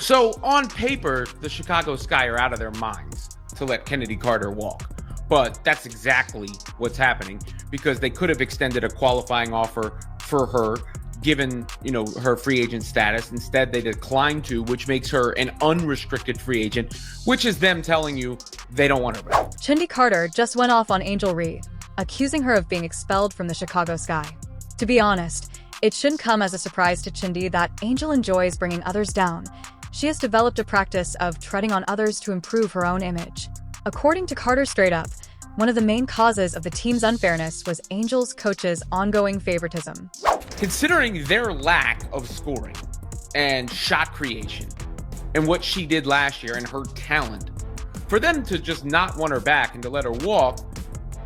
So on paper, the Chicago Sky are out of their minds to let Kennedy Carter walk. But that's exactly what's happening, because they could have extended a qualifying offer for her, given, her free agent status. Instead, they declined to, which makes her an unrestricted free agent, which is them telling you they don't want her back. CHENNEDY Carter just went off on Angel Reese, accusing her of being expelled from the Chicago Sky. To be honest, it shouldn't come as a surprise to CHENNEDY that Angel enjoys bringing others down. She has developed a practice of treading on others to improve her own image. According to Carter straight up, one of the main causes of the team's unfairness was Angel's coach's ongoing favoritism. Considering their lack of scoring and shot creation and what she did last year and her talent, for them to just not want her back and to let her walk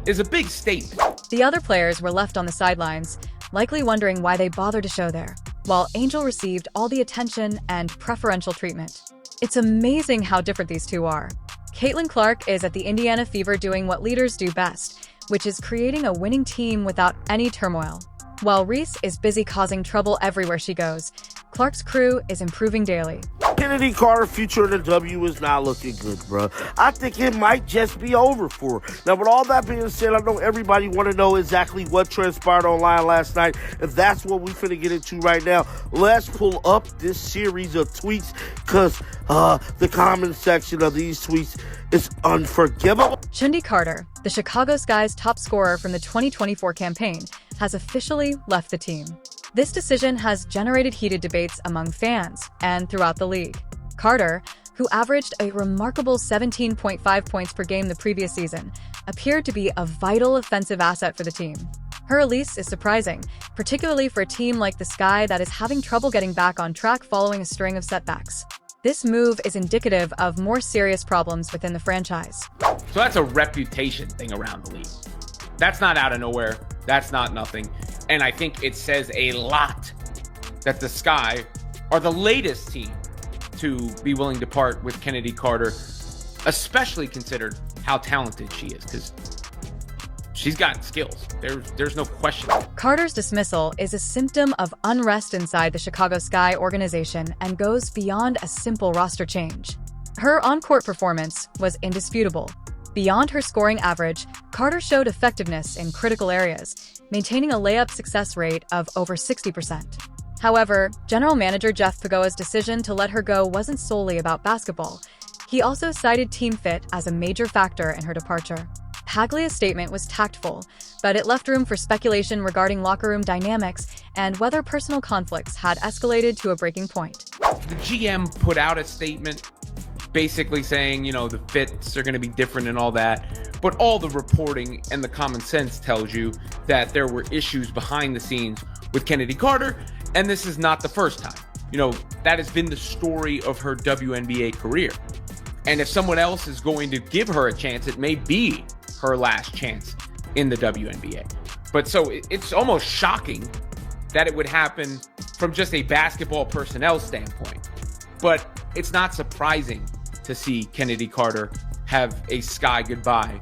is a big statement. The other players were left on the sidelines, likely wondering why they bothered to show there, while Angel received all the attention and preferential treatment. It's amazing how different these two are. Caitlin Clark is at the Indiana Fever doing what leaders do best, which is creating a winning team without any turmoil. While Reese is busy causing trouble everywhere she goes, Clark's crew is improving daily. Kennedy Carter future in the W is not looking good, bro. I think it might just be over for her. Now, with all that being said, I know everybody want to know exactly what transpired online last night, and that's what we're finna get into right now. Let's pull up this series of tweets, because the comment section of these tweets is unforgivable. CHENNEDY Carter, the Chicago Sky's top scorer from the 2024 campaign, has officially left the team. This decision has generated heated debates among fans and throughout the league. Carter, who averaged a remarkable 17.5 points per game the previous season, appeared to be a vital offensive asset for the team. Her release is surprising, particularly for a team like the Sky that is having trouble getting back on track following a string of setbacks. This move is indicative of more serious problems within the franchise. So that's a reputation thing around the league. That's not out of nowhere. That's not nothing. And I think it says a lot that the Sky are the latest team to be willing to part with Kennedy Carter, especially considered how talented she is, because she's got skills. There's no question. Carter's dismissal is a symptom of unrest inside the Chicago Sky organization and goes beyond a simple roster change. Her on-court performance was indisputable. Beyond her scoring average, Carter showed effectiveness in critical areas, maintaining a layup success rate of over 60%. However, General Manager Jeff Pagoa's decision to let her go wasn't solely about basketball. He also cited team fit as a major factor in her departure. Paglia's statement was tactful, but it left room for speculation regarding locker room dynamics and whether personal conflicts had escalated to a breaking point. The GM put out a statement basically saying, the fits are going to be different and all that. But all the reporting and the common sense tells you that there were issues behind the scenes with Kennedy Carter, and this is not the first time. That has been the story of her WNBA career. And if someone else is going to give her a chance, it may be her last chance in the WNBA. But so it's almost shocking that it would happen from just a basketball personnel standpoint. But it's not surprising to see Kennedy Carter have a Sky goodbye,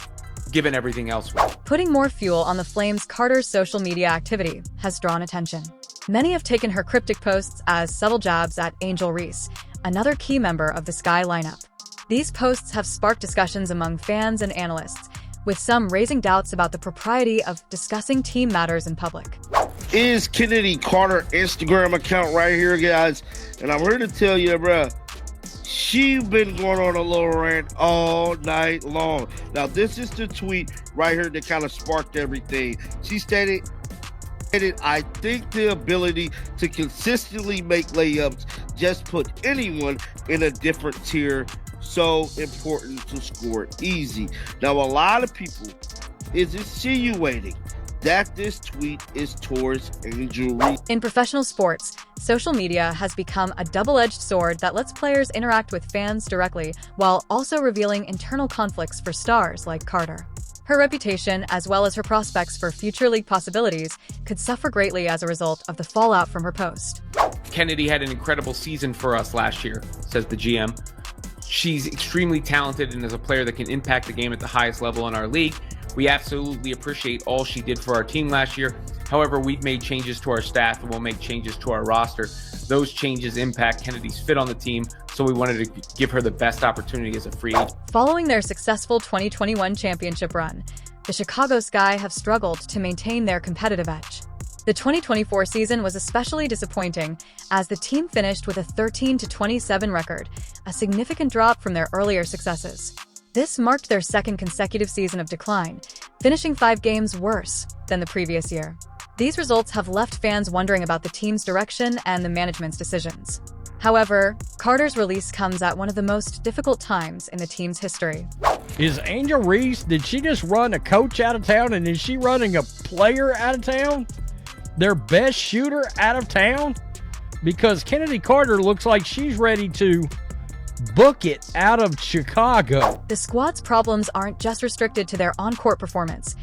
given everything else. Putting more fuel on the flames, Carter's social media activity has drawn attention. Many have taken her cryptic posts as subtle jabs at Angel Reese, another key member of the Sky lineup. These posts have sparked discussions among fans and analysts, with some raising doubts about the propriety of discussing team matters in public. Is Kennedy Carter Instagram account right here, guys, and I'm here to tell you, bruh, she's been going on a little rant all night long. Now, this is the tweet right here that kind of sparked everything. She stated, I think the ability to consistently make layups just put anyone in a different tier. So important to score easy. Now, a lot of people is insinuating that this tweet is towards Angel Reese. In professional sports, social media has become a double-edged sword that lets players interact with fans directly while also revealing internal conflicts for stars like Carter. Her reputation, as well as her prospects for future league possibilities, could suffer greatly as a result of the fallout from her post. Kennedy had an incredible season for us last year, says the GM. She's extremely talented and is a player that can impact the game at the highest level in our league. We absolutely appreciate all she did for our team last year. However, we've made changes to our staff and we'll make changes to our roster. those changes impact Kennedy's fit on the team, so we wanted to give her the best opportunity as a free agent. Following their successful 2021 championship run, the Chicago Sky have struggled to maintain their competitive edge. The 2024 season was especially disappointing as the team finished with a 13-27 record, a significant drop from their earlier successes. This marked their second consecutive season of decline, finishing 5 games worse than the previous year. These results have left fans wondering about the team's direction and the management's decisions. However, Carter's release comes at one of the most difficult times in the team's history. Is Angel Reese, did she just run a coach out of town, and is she running a player out of town? Their best shooter out of town? Because Kennedy Carter looks like she's ready to book it out of Chicago. The squad's problems aren't just restricted to their on-court performance.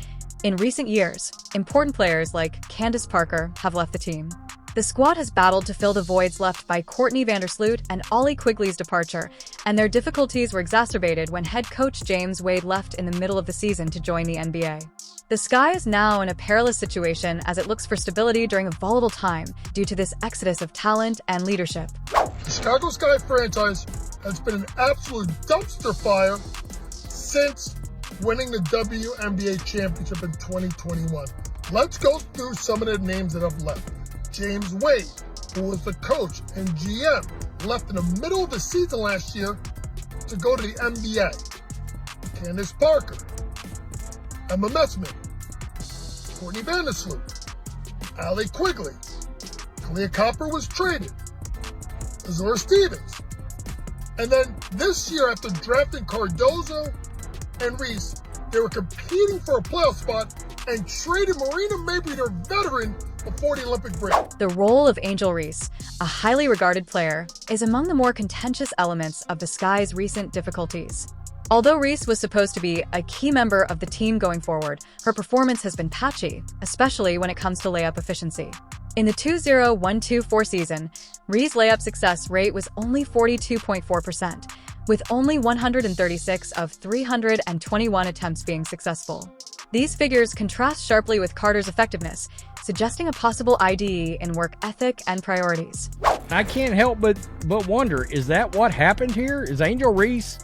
In recent years, important players like Candace Parker have left the team. The squad has battled to fill the voids left by Courtney Vandersloot and Ollie Quigley's departure, and their difficulties were exacerbated when head coach James Wade left in the middle of the season to join the NBA. The Sky is now in a perilous situation as it looks for stability during a volatile time due to this exodus of talent and leadership. The Chicago Sky franchise has been an absolute dumpster fire since winning the WNBA championship in 2021. Let's go through some of the names that have left. James Wade, who was the coach and GM, left in the middle of the season last year to go to the NBA. Candace Parker, Emma Messman, Courtney Vandersloot, Allie Quigley, Clea Copper was traded, Azura Stevens. And then this year, after drafting Cardozo and Reese, they were competing for a playoff spot and traded Marina Mabrey, their veteran, before the Olympic break. The role of Angel Reese, a highly regarded player, is among the more contentious elements of the Sky's recent difficulties. Although Reese was supposed to be a key member of the team going forward, her performance has been patchy, especially when it comes to layup efficiency. In the 2-0-1-2-4 season, Reese's layup success rate was only 42.4%, with only 136 of 321 attempts being successful. These figures contrast sharply with Carter's effectiveness, suggesting a possible IDE in work ethic and priorities. I can't help but wonder, is that what happened here? Is Angel Reese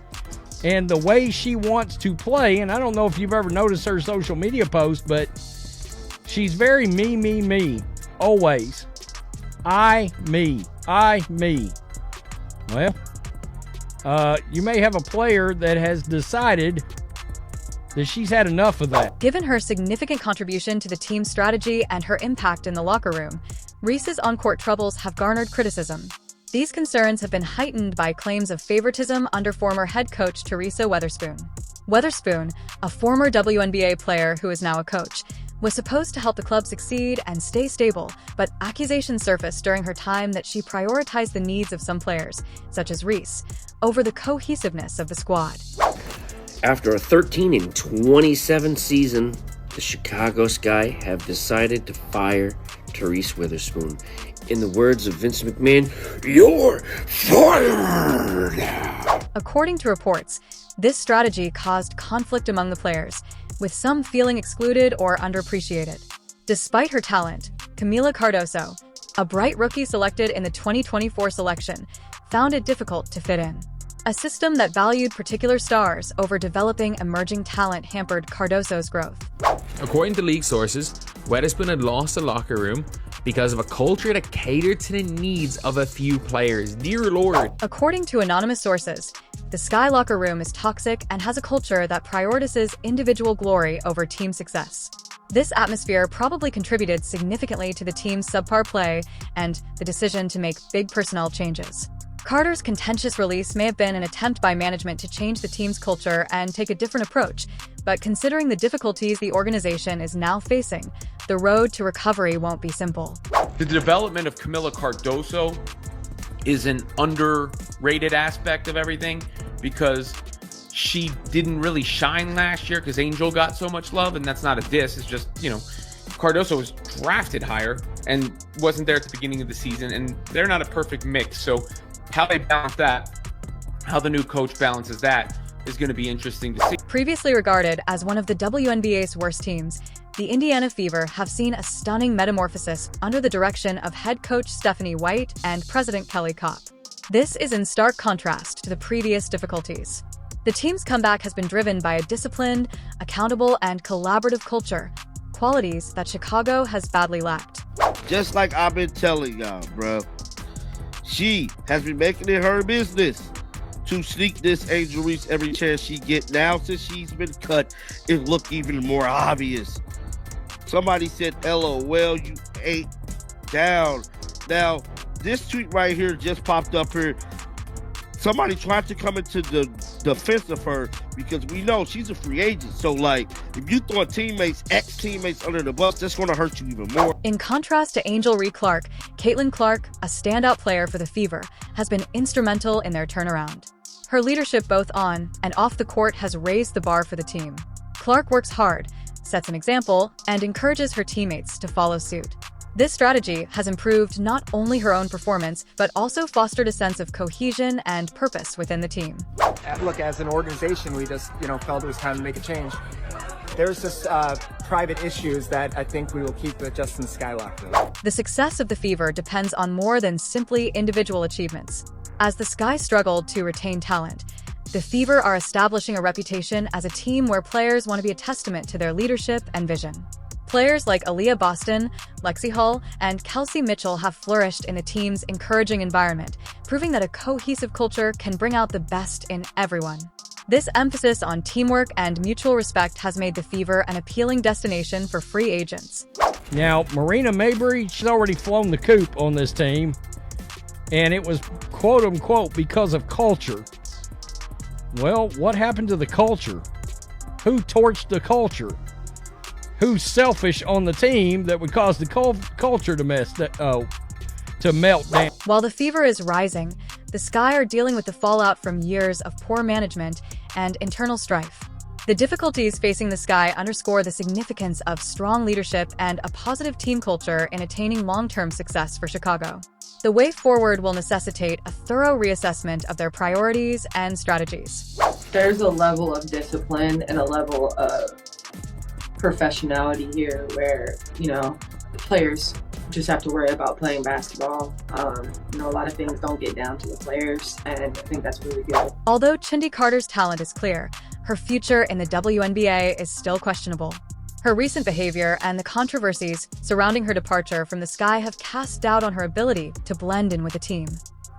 and the way she wants to play, and I don't know if you've ever noticed her social media posts, but she's very me, always. Me. Well, you may have a player that has decided that she's had enough of that. Given her significant contribution to the team's strategy and her impact in the locker room, Reese's on-court troubles have garnered criticism. These concerns have been heightened by claims of favoritism under former head coach Teresa Weatherspoon. Weatherspoon, a former WNBA player who is now a coach, was supposed to help the club succeed and stay stable, but accusations surfaced during her time that she prioritized the needs of some players, such as Reese, over the cohesiveness of the squad. After a 13-27 season, the Chicago Sky have decided to fire Reese Witherspoon. In the words of Vince McMahon, "You're fired!" According to reports, this strategy caused conflict among the players, with some feeling excluded or underappreciated. Despite her talent, Camila Cardoso, a bright rookie selected in the 2024 selection, found it difficult to fit in. A system that valued particular stars over developing emerging talent hampered Cardoso's growth. According to league sources, Weatherspoon had lost the locker room because of a culture that catered to the needs of a few players. Dear Lord. According to anonymous sources, the Sky locker room is toxic and has a culture that prioritizes individual glory over team success. This atmosphere probably contributed significantly to the team's subpar play and the decision to make big personnel changes. Carter's contentious release may have been an attempt by management to change the team's culture and take a different approach, but considering the difficulties the organization is now facing, the road to recovery won't be simple. The development of Camila Cardoso is an underrated aspect of everything because she didn't really shine last year because Angel got so much love, and that's not a diss. It's just, Cardoso was drafted higher and wasn't there at the beginning of the season, and they're not a perfect mix. So how they balance that, how the new coach balances that, is going to be interesting to see. Previously regarded as one of the WNBA's worst teams, the Indiana Fever have seen a stunning metamorphosis under the direction of head coach Stephanie White and president Kelly Kopp. This is in stark contrast to the previous difficulties. The team's comeback has been driven by a disciplined, accountable, and collaborative culture, qualities that Chicago has badly lacked. Just like I've been telling y'all, bro. She has been making it her business to sneak this Angel Reese every chance she get. Now, since she's been cut, it look even more obvious. Somebody said, LOL, you ain't down. Now, this tweet right here just popped up here. Somebody tried to come into the defense of her because we know she's a free agent. So, like, if you throw teammates, ex-teammates under the bus, that's going to hurt you even more. In contrast to Angel Reese Clark, Caitlin Clark, a standout player for the Fever, has been instrumental in their turnaround. Her leadership both on and off the court has raised the bar for the team. Clark works hard, sets an example, and encourages her teammates to follow suit. This strategy has improved not only her own performance, but also fostered a sense of cohesion and purpose within the team. Look, as an organization, we just, felt it was time to make a change. There's just private issues that I think we will keep just in the skylock, though. The success of the Fever depends on more than simply individual achievements. As the Sky struggled to retain talent, the Fever are establishing a reputation as a team where players want to be a testament to their leadership and vision. Players like Aaliyah Boston, Lexi Hull, and Kelsey Mitchell have flourished in the team's encouraging environment, proving that a cohesive culture can bring out the best in everyone. This emphasis on teamwork and mutual respect has made the Fever an appealing destination for free agents. Now, Marina Mabrey, she's already flown the coop on this team, and it was quote-unquote because of culture. Well, what happened to the culture? Who torched the culture? Who's selfish on the team that would cause the culture to melt down? While the Fever is rising, the Sky are dealing with the fallout from years of poor management and internal strife. The difficulties facing the Sky underscore the significance of strong leadership and a positive team culture in attaining long-term success for Chicago. The way forward will necessitate a thorough reassessment of their priorities and strategies. There's a level of discipline and a level of professionality here where, players just have to worry about playing basketball. A lot of things don't get down to the players, and I think that's really good. Although Chindy Carter's talent is clear, her future in the WNBA is still questionable. Her recent behavior and the controversies surrounding her departure from the Sky have cast doubt on her ability to blend in with the team.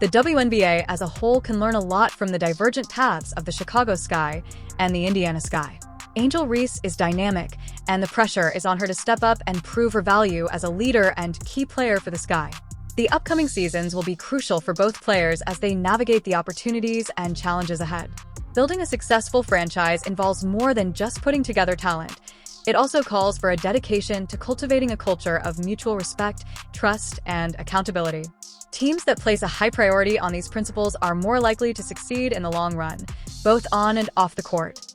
The WNBA as a whole can learn a lot from the divergent paths of the Chicago Sky and the Indiana Sky. Angel Reese is dynamic, and the pressure is on her to step up and prove her value as a leader and key player for the Sky. The upcoming seasons will be crucial for both players as they navigate the opportunities and challenges ahead. Building a successful franchise involves more than just putting together talent. It also calls for a dedication to cultivating a culture of mutual respect, trust, and accountability. Teams that place a high priority on these principles are more likely to succeed in the long run, both on and off the court.